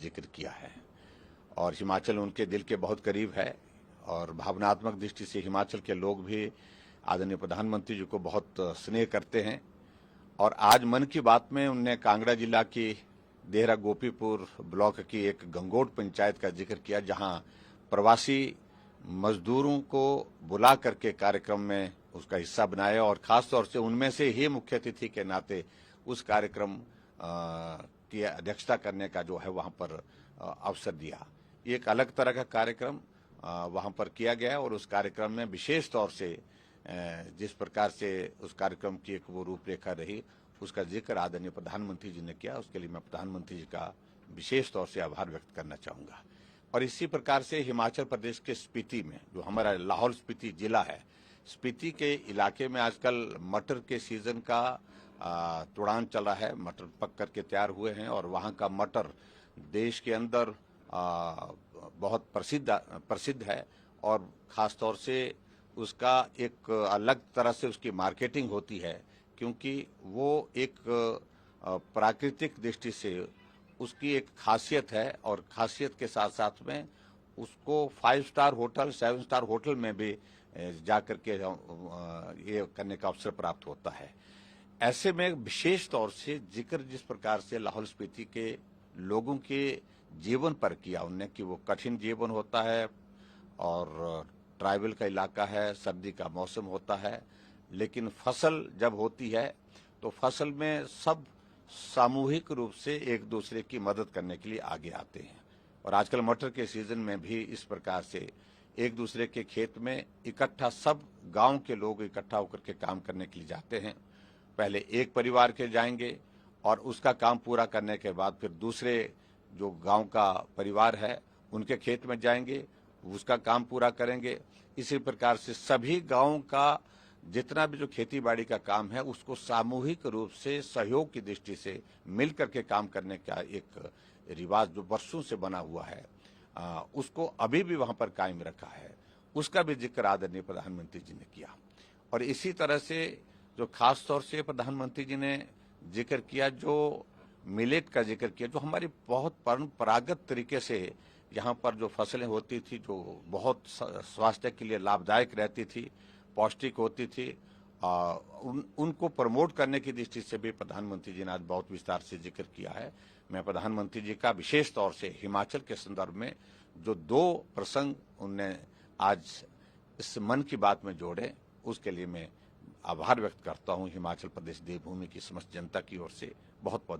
जिक्र किया है और हिमाचल उनके दिल के बहुत करीब है और भावनात्मक दृष्टि से हिमाचल के लोग भी आदरणीय प्रधानमंत्री जी को बहुत स्नेह करते हैं। और आज मन की बात में उनने कांगड़ा जिला की देहरा गोपीपुर ब्लॉक की एक गंगोट पंचायत का जिक्र किया, जहां प्रवासी मजदूरों को बुला करके कार्यक्रम में उसका हिस्सा बनाया और खास तौर से उनमें से ही मुख्य अतिथि के नाते उस कार्यक्रम की अध्यक्षता करने का जो है वहां पर अवसर दिया। ये एक अलग तरह का कार्यक्रम वहां पर किया गया और उस कार्यक्रम में विशेष तौर से जिस प्रकार से उस कार्यक्रम की एक वो रूपरेखा रही, उसका जिक्र आदरणीय प्रधानमंत्री जी ने किया। उसके लिए मैं प्रधानमंत्री जी का विशेष तौर से आभार व्यक्त करना चाहूंगा। और इसी प्रकार से हिमाचल प्रदेश के स्पीति में, जो हमारा लाहौल स्पीति जिला है, स्पीति के इलाके में आजकल मटर के सीजन का तुड़ान चला है। मटर पक करके तैयार हुए हैं और वहाँ का मटर देश के अंदर बहुत प्रसिद्ध है और खास तौर से उसका एक अलग तरह से उसकी मार्केटिंग होती है, क्योंकि वो एक प्राकृतिक दृष्टि से उसकी एक खासियत है और खासियत के साथ साथ में उसको 5 स्टार होटल 7 स्टार होटल में भी जाकर के ये करने का अवसर प्राप्त होता है। ऐसे में विशेष तौर से जिक्र जिस प्रकार से लाहौल स्पीति के लोगों के जीवन पर किया उनने कि वो कठिन जीवन होता है और ट्राइबल का इलाका है, सर्दी का मौसम होता है, लेकिन फसल जब होती है तो फसल में सब सामूहिक रूप से एक दूसरे की मदद करने के लिए आगे आते हैं। और आजकल मटर के सीजन में भी इस प्रकार से एक दूसरे के खेत में इकट्ठा सब गांव के लोग इकट्ठा होकर के काम करने के लिए जाते हैं। पहले एक परिवार के जाएंगे और उसका काम पूरा करने के बाद फिर दूसरे जो गांव का परिवार है उनके खेत में जाएंगे, उसका काम पूरा करेंगे। इसी प्रकार से सभी गांव का जितना भी जो खेती बाड़ी का काम है उसको सामूहिक रूप से सहयोग की दृष्टि से मिल करके काम करने का एक रिवाज जो वर्षों से बना हुआ है उसको अभी भी वहां पर कायम रखा है। उसका भी जिक्र आदरणीय प्रधानमंत्री जी ने किया। और इसी तरह से जो खास तौर से प्रधानमंत्री जी ने जिक्र किया, जो मिलेट का जिक्र किया, जो हमारी बहुत परंपरागत तरीके से यहाँ पर जो फसलें होती थी, जो बहुत स्वास्थ्य के लिए लाभदायक रहती थी, पौष्टिक होती थी, उनको प्रमोट करने की दृष्टि से भी प्रधानमंत्री जी ने आज बहुत विस्तार से जिक्र किया है। मैं प्रधानमंत्री जी का विशेष तौर से हिमाचल के संदर्भ में जो 2 प्रसंग उनने आज इस मन की बात में जोड़े, उसके लिए मैं आभार व्यक्त करता हूं हिमाचल प्रदेश देवभूमि की समस्त जनता की ओर से। बहुत बहुत